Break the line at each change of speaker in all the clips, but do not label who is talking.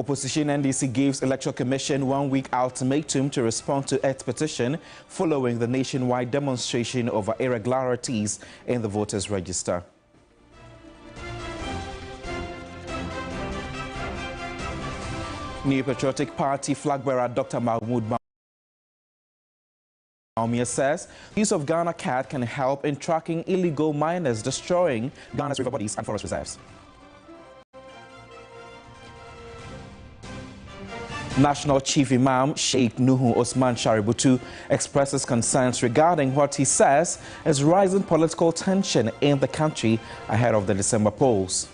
Opposition NDC gives Electoral Commission 1 week ultimatum to respond to its petition following the nationwide demonstration over irregularities in the voters' register. New Patriotic Party flag bearer Dr. Mahamudu Bawku says the use of Ghana CAD can help in tracking illegal miners destroying Ghana's river bodies and forest reserves. National Chief Imam Sheikh Nuhu Osman Shaributu expresses concerns regarding what he says is rising political tension in the country ahead of the December polls.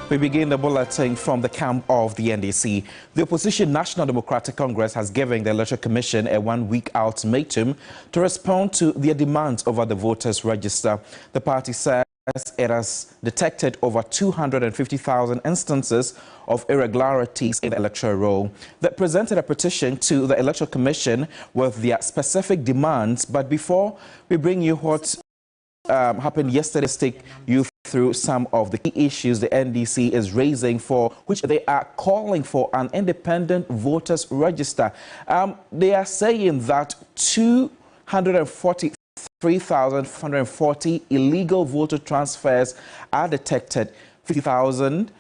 We begin the bulletin from the camp of the NDC. The opposition National Democratic Congress has given the Electoral Commission a 1 week ultimatum to respond to their demands over the voters' register. The party says it has detected over 250,000 instances of irregularities in the electoral roll. They presented a petition to the Electoral Commission with their specific demands. But before we bring you what happened yesterday, take you through some of the key issues the NDC is raising, for which they are calling for an independent voters register. They are saying that 243,540 illegal voter transfers are detected, 50,000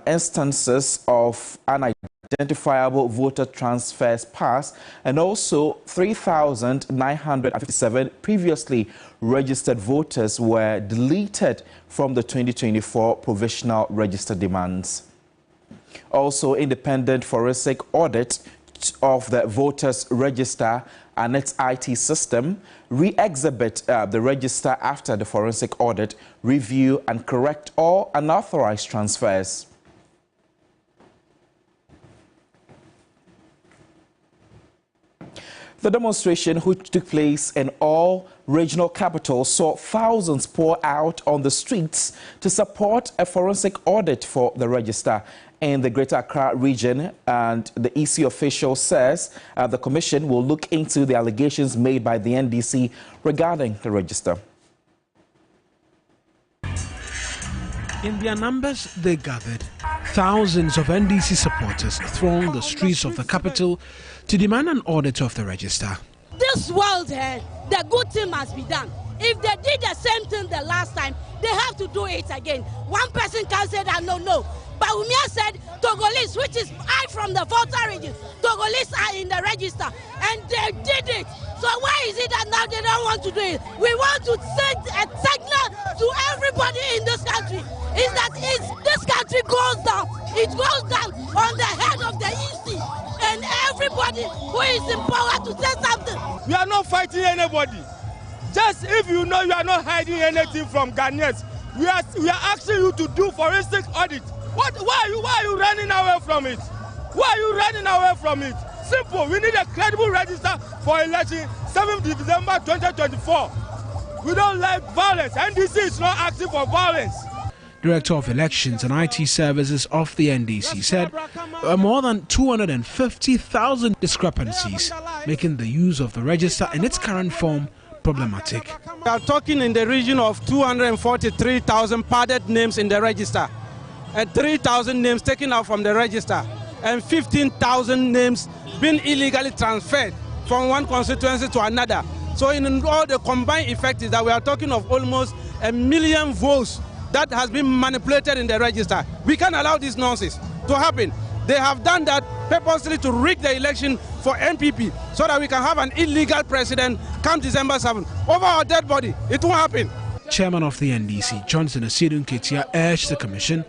instances of unidentifiable voter transfers passed, and also 3,957 previously registered voters were deleted from the 2024 provisional register demands. Also, independent forensic audit of the voters register and its IT system, re-exhibit the register after the forensic audit, review and correct all unauthorized transfers. The demonstration, which took place in all regional capitals, saw thousands pour out on the streets to support a forensic audit for the register in the Greater Accra region. And the EC official says the commission will look into the allegations made by the NDC regarding the register.
In their numbers, they gathered. Thousands of NDC supporters thronged the streets of the capital to demand an audit of the register.
This world, the good thing must be done. If they did the same thing the last time, they have to do it again. One person can say that no. But Umia said Togolese, which is I from the voter region, Togolese are in the register, and they did it. So why is it that now they don't want to do it? We want to send a signal to everybody in this country, is that this country goes down, it goes down on the head of the EC and everybody who is in power to say something.
We are not fighting anybody. Just if you know you are not hiding anything from Ghanaians, we are asking you to do forensic audit. Why are you running away from it? Why are you running away from it? Simple. We need a credible register for election 7th December 2024. We don't like violence. NDC is not asking for violence.
Director of Elections and IT Services of the NDC said there are more than 250,000 discrepancies, making the use of the register in its current form problematic.
We are talking in the region of 243,000 padded names in the register, and 3,000 names taken out from the register, and 15,000 names being illegally transferred from one constituency to another. So in all, the combined effect is that we are talking of almost 1 million votes that has been manipulated in the register. We can't allow this nonsense to happen. They have done that purposely to rig the election for NPP so that we can have an illegal president come December 7th. Over our dead body, it won't happen.
Chairman of the NDC, Johnson Asidun Ketia, urged the commission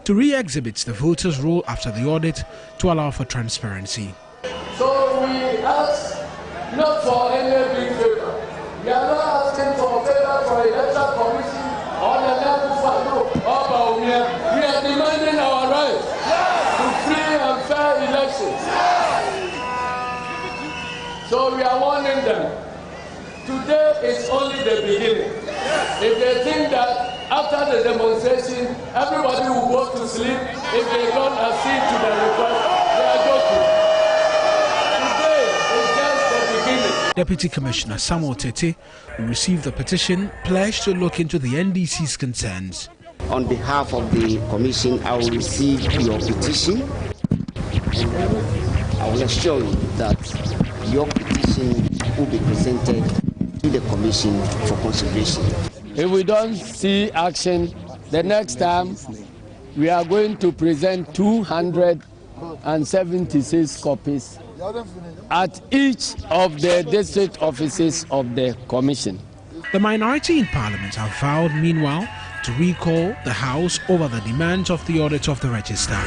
to re-exhibit the voters' roll after the audit to allow for transparency.
So we ask not for any big favor. We are not asking for favor for electoral commission on the level for we are demanding our right to free and fair elections. So we are warning them. Today is only the beginning. If they think that after the demonstration, everybody will go to sleep if they don't accede to the request. They are joking. Today is just the beginning.
Deputy Commissioner Samuel Tete, who received the petition, pledged to look into the NDC's concerns.
On behalf of the Commission, I will receive your petition. I will assure you that your petition will be presented to the Commission for consideration.
If we don't see action, the next time we are going to present 276 copies at each of the district offices of the Commission.
The minority in Parliament have vowed, meanwhile, to recall the House over the demands of the audit of the register.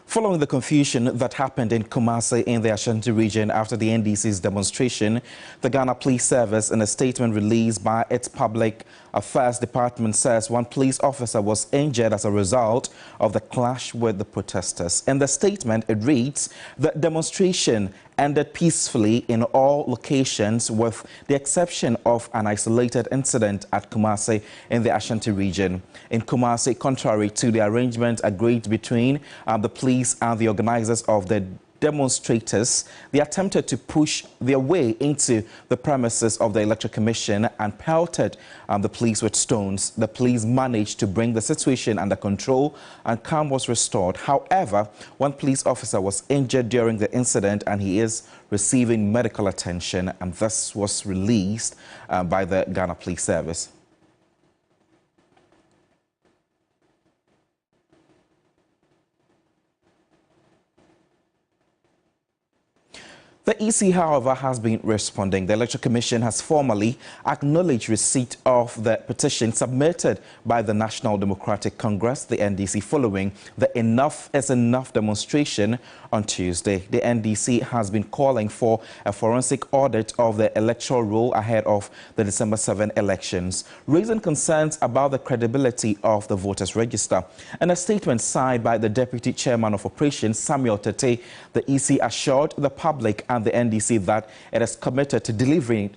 Following the confusion that happened in Kumasi in the Ashanti region after the NDC's demonstration, the Ghana Police Service, in a statement released by its Public Affairs Department, says one police officer was injured as a result of the clash with the protesters. In the statement, it reads, the demonstration ended peacefully in all locations with the exception of an isolated incident at Kumasi in the Ashanti region. In Kumasi, contrary to the arrangement agreed between the police and the organizers of the demonstrators, they attempted to push their way into the premises of the Electoral Commission and pelted the police with stones. The police managed to bring the situation under control and calm was restored. However, one police officer was injured during the incident and he is receiving medical attention, and this was released by the Ghana Police Service. The EC, however, has been responding. The Electoral Commission has formally acknowledged receipt of the petition submitted by the National Democratic Congress, the NDC, following the Enough is Enough demonstration on Tuesday. The NDC has been calling for a forensic audit of the electoral roll ahead of the December 7 elections, raising concerns about the credibility of the voters' register. In a statement signed by the Deputy Chairman of Operations, Samuel Tete, the EC assured the public and the NDC that it is committed to delivering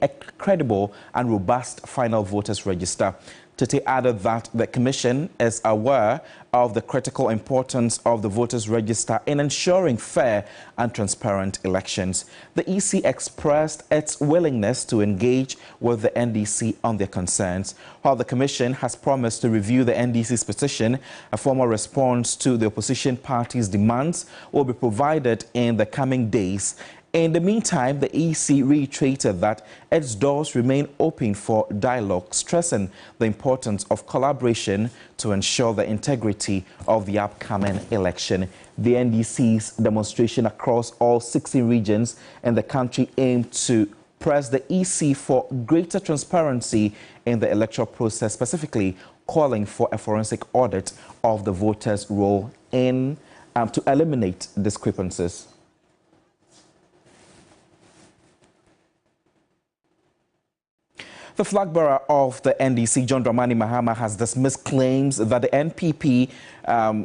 a credible and robust final voters register. Tete added that the Commission is aware of the critical importance of the voters register in ensuring fair and transparent elections. The EC expressed its willingness to engage with the NDC on their concerns. While the Commission has promised to review the NDC's petition, a formal response to the opposition party's demands will be provided in the coming days. In the meantime, the EC reiterated that its doors remain open for dialogue, stressing the importance of collaboration to ensure the integrity of the upcoming election. The NDC's demonstration across all 16 regions in the country aimed to press the EC for greater transparency in the electoral process, specifically calling for a forensic audit of the voters' roll to eliminate discrepancies. The flag bearer of the NDC, John Dramani Mahama, has dismissed claims that the NPP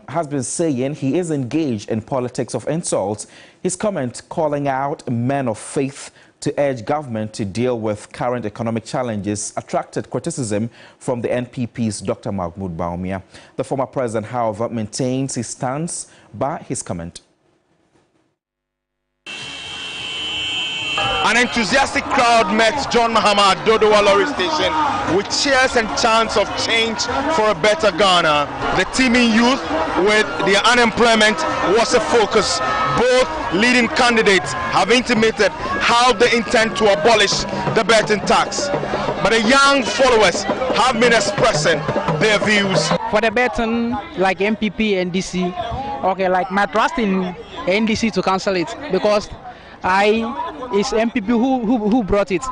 has been saying he is engaged in politics of insults. His comment calling out men of faith to urge government to deal with current economic challenges attracted criticism from the NPP's Dr. Mahamudu Bawku. The former president, however, maintains his stance by his comment.
An enthusiastic crowd met John Mahama at Dodowa Lorry Station with cheers and chants of change for a better Ghana. The teeming youth with their unemployment was a focus. Both leading candidates have intimated how they intend to abolish the betting tax. But the young followers have been expressing their views.
For the betting, like MPP and NDC, okay, like my trust in NDC to cancel it, because it's MPP who brought it.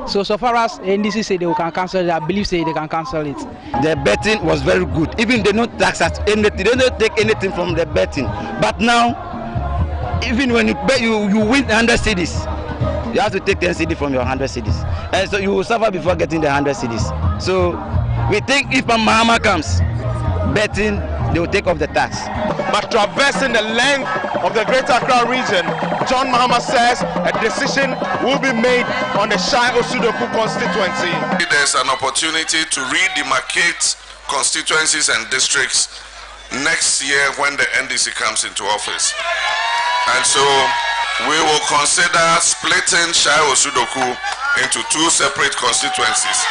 So far as NDC say they can cancel it, I believe say they can cancel it.
The betting was very good. Even they don't tax at anything, they don't take anything from the betting. But now, even when you bet, you win 100 cedis, you have to take 10 cedis from your 100 cedis, and so you will suffer before getting the 100 cedis. So we think if Mahama comes, betting, they will take off the tax.
But traversing the length of the Greater Accra region, John Mahama says a decision will be made on the Shai Osudoku constituency.
There's an opportunity to redemarcate constituencies and districts next year when the NDC comes into office. And so we will consider splitting Shai Osudoku into 2 separate constituencies.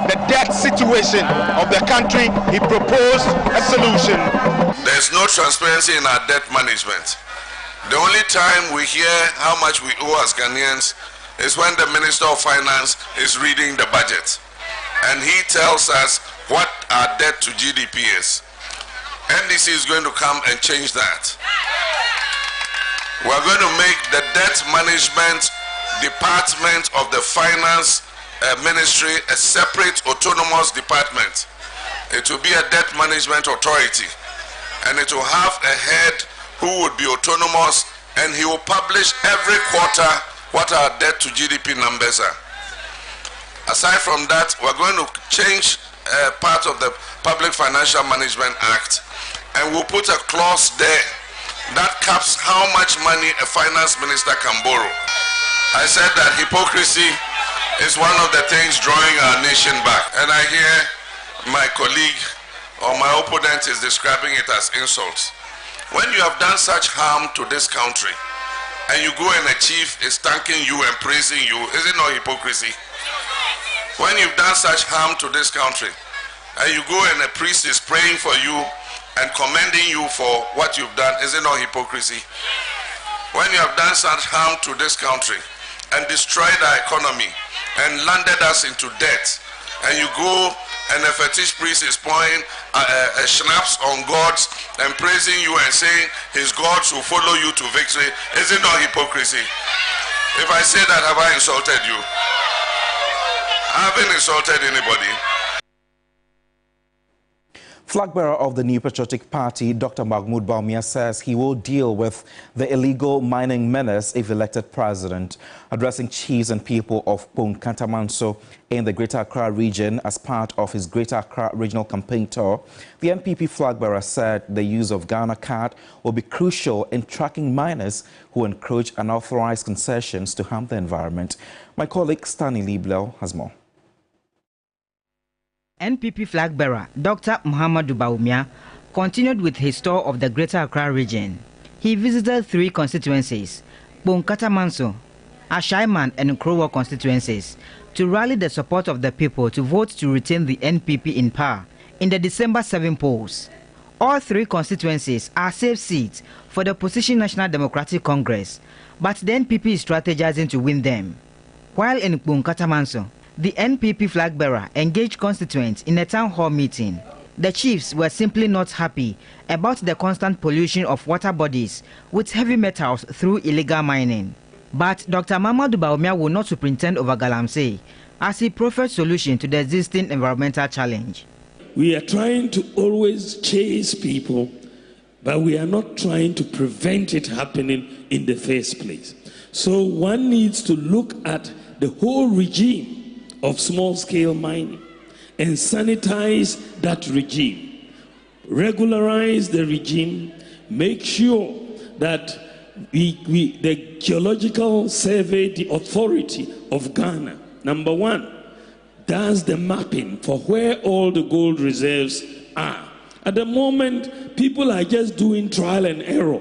The debt situation of the country, he proposed a solution.
There's no transparency in our debt management. The only time we hear how much we owe as Ghanaians is when the Minister of Finance is reading the budget. And he tells us what our debt to GDP is. NDC is going to come and change that. We're going to make the debt management department of the finance ministry a separate autonomous department. It will be a debt management authority, and it will have a head who would be autonomous, and he will publish every quarter what our debt to GDP numbers are. Aside from that, we're going to change part of the Public Financial Management Act, and we'll put a clause there that caps how much money a finance minister can borrow. I said that hypocrisy is one of the things drawing our nation back. And I hear my colleague or my opponent is describing it as insults. When you have done such harm to this country, and you go and a chief is thanking you and praising you, is it not hypocrisy? When you've done such harm to this country, and you go and a priest is praying for you and commending you for what you've done, is it not hypocrisy? When you have done such harm to this country and destroyed our economy and landed us into debt, and you go and a fetish priest is pouring a schnapps on gods and praising you and saying his gods will follow you to victory, is it not hypocrisy? If I say that, have I insulted you? I haven't insulted anybody.
Flag bearer of the New Patriotic Party, Dr. Mahamudu Bawku, says he will deal with the illegal mining menace if elected president. Addressing chiefs and people of Katamanso in the Greater Accra region as part of his Greater Accra regional campaign tour, the NPP flag bearer said the use of Ghana card will be crucial in tracking miners who encroach unauthorized concessions to harm the environment. My colleague Stanley Lieblau has more.
NPP flag bearer Dr. Mahamudu Bawku continued with his tour of the Greater Accra region. He visited 3 constituencies, Katamanso, Ashaiman and Nkrowo constituencies, to rally the support of the people to vote to retain the NPP in power in the December 7 polls. All 3 constituencies are safe seats for the opposition National Democratic Congress, but the NPP is strategizing to win them. While in Katamanso, the NPP flag bearer engaged constituents in a town hall meeting. The chiefs were simply not happy about the constant pollution of water bodies with heavy metals through illegal mining. But Dr. Mahamudu Bawku will not superintend over Galamsey as he proffered solution to the existing environmental challenge.
We are trying to always chase people, but we are not trying to prevent it happening in the first place. So one needs to look at the whole regime of small-scale mining and sanitize that regime, regularize the regime, make sure that the Geological Survey, the authority of Ghana, number 1, does the mapping for where all the gold reserves are. At the moment, people are just doing trial and error,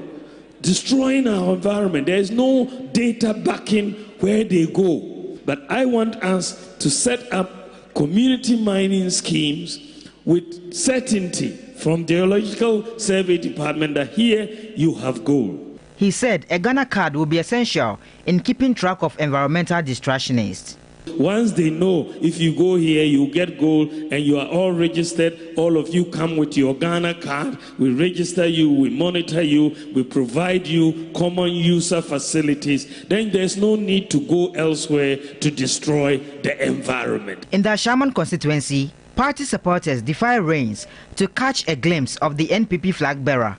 destroying our environment. There is no data backing where they go. But I want us to set up community mining schemes with certainty from the Geological Survey Department that here you have gold.
He said a Ghana card will be essential in keeping track of environmental distractionists.
Once they know if you go here, you get gold and you are all registered, all of you come with your Ghana card, we register you, we monitor you, we provide you common user facilities, then there's no need to go elsewhere to destroy the environment.
In the Ashaman constituency, party supporters defy rains to catch a glimpse of the NPP flag bearer.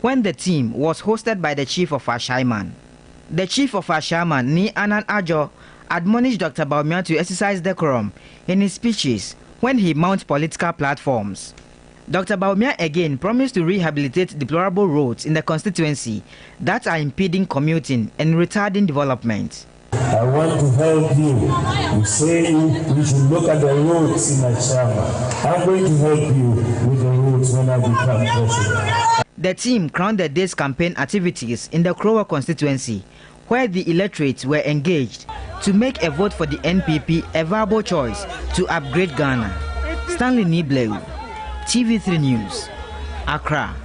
When the team was hosted by the chief of Ashaiman. The chief of Ashaiman, Ni Anan Ajo, admonished Dr. Bawku to exercise decorum in his speeches when he mounts political platforms. Dr. Bawumia again promised to rehabilitate deplorable roads in the constituency that are impeding commuting and retarding development.
I want to help you. You say we should look at the roads in Ashama. I'm going to help you with the roads when I become president.
The team crowned the day's campaign activities in the Krowa constituency, where the electorates were engaged to make a vote for the NPP a viable choice to upgrade Ghana. Stanley Nibleu, TV3 News, Accra.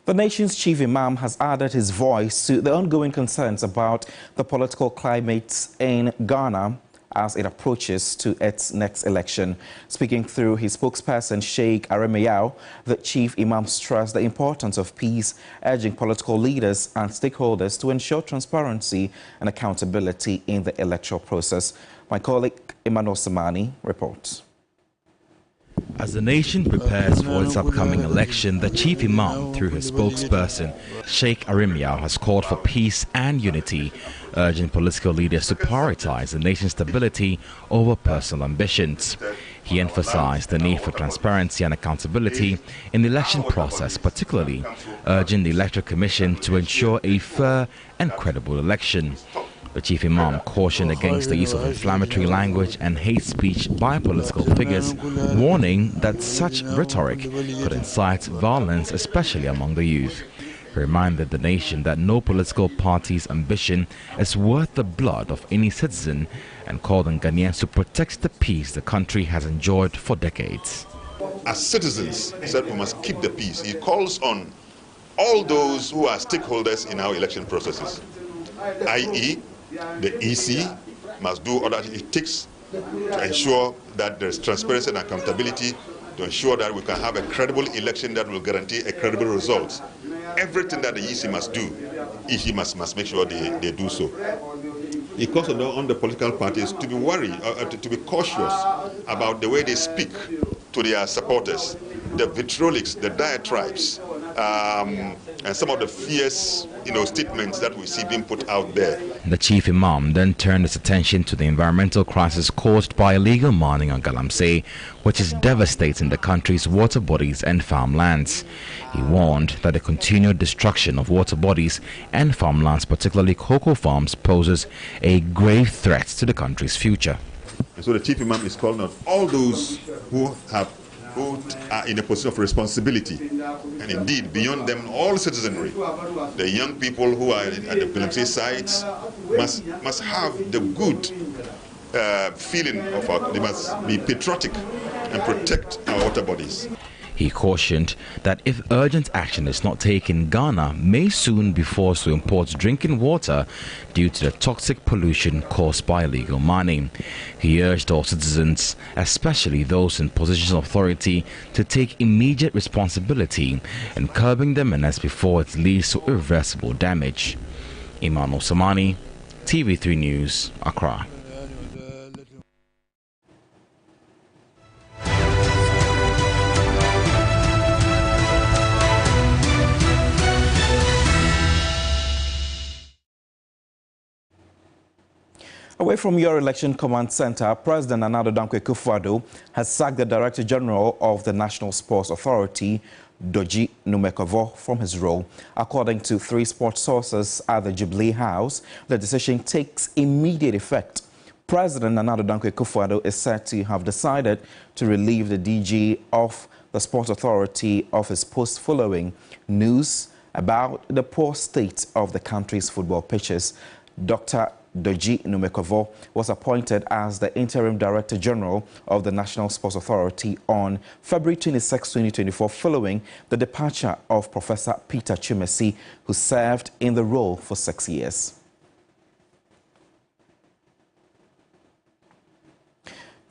The nation's Chief Imam has added his voice to the ongoing concerns about the political climate in Ghana as it approaches to its next election. Speaking through his spokesperson, Sheikh Aremeyao, the Chief Imam stressed the importance of peace, urging political leaders and stakeholders to ensure transparency and accountability in the electoral process. My colleague Emmanuel Samani reports.
As the nation prepares for its upcoming election, the Chief Imam, through his spokesperson, Sheikh Aremeyao, has called for peace and unity, urging political leaders to prioritize the nation's stability over personal ambitions. He emphasized the need for transparency and accountability in the election process, particularly urging the Electoral Commission to ensure a fair and credible election. The Chief Imam cautioned against the use of inflammatory language and hate speech by political figures, warning that such rhetoric could incite violence, especially among the youth. He reminded the nation that no political party's ambition is worth the blood of any citizen and called on Ghanaians to protect the peace the country has enjoyed for decades.
As citizens, he said we must keep the peace. He calls on all those who are stakeholders in our election processes, i.e., the EC must do all that it takes to ensure that there is transparency and accountability, to ensure that we can have a credible election that will guarantee a credible result. Everything that the EC must do, he must make sure they do so. He calls on the political parties to be worried, to be cautious about the way they speak to their supporters, the vitriolics, the diatribes, and some of the fierce, statements that we see being put out there.
The Chief Imam then turned his attention to the environmental crisis caused by illegal mining on Galamsey, which is devastating the country's water bodies and farmlands. He warned that the continued destruction of water bodies and farmlands, particularly cocoa farms, poses a grave threat to the country's future.
And so the Chief Imam is calling on all those who are in a position of responsibility, and indeed beyond them all citizenry. The young people who are at the Galamsey sites must have the good feeling of they must be patriotic and protect our water bodies.
He cautioned that if urgent action is not taken, Ghana may soon be forced to import drinking water due to the toxic pollution caused by illegal mining. He urged all citizens, especially those in positions of authority, to take immediate responsibility in curbing the menace before it leads to irreversible damage. Emmanuel Samani, TV3 News, Accra.
Away from your election command center, President Nana Addo Dankwa has sacked the Director General of the National Sports Authority, Doji Numekovo, from his role. According to 3 sports sources at the Jubilee House, the decision takes immediate effect. President Nana Addo Dankwa is said to have decided to relieve the DG of the Sports Authority of his post following news about the poor state of the country's football pitches. Dr. Doji Numekovo was appointed as the Interim Director General of the National Sports Authority on February 26, 2024, following the departure of Professor Peter Chumesi, who served in the role for 6 years.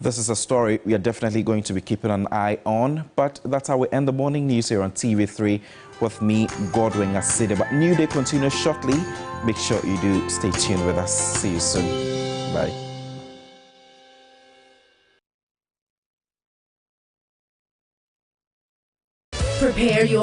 This is a story we are definitely going to be keeping an eye on, but that's how we end the morning news here on TV3 with me, Godwin Aside. But New Day continues shortly. Make sure you do stay tuned with us. See you soon. Bye.
Prepare your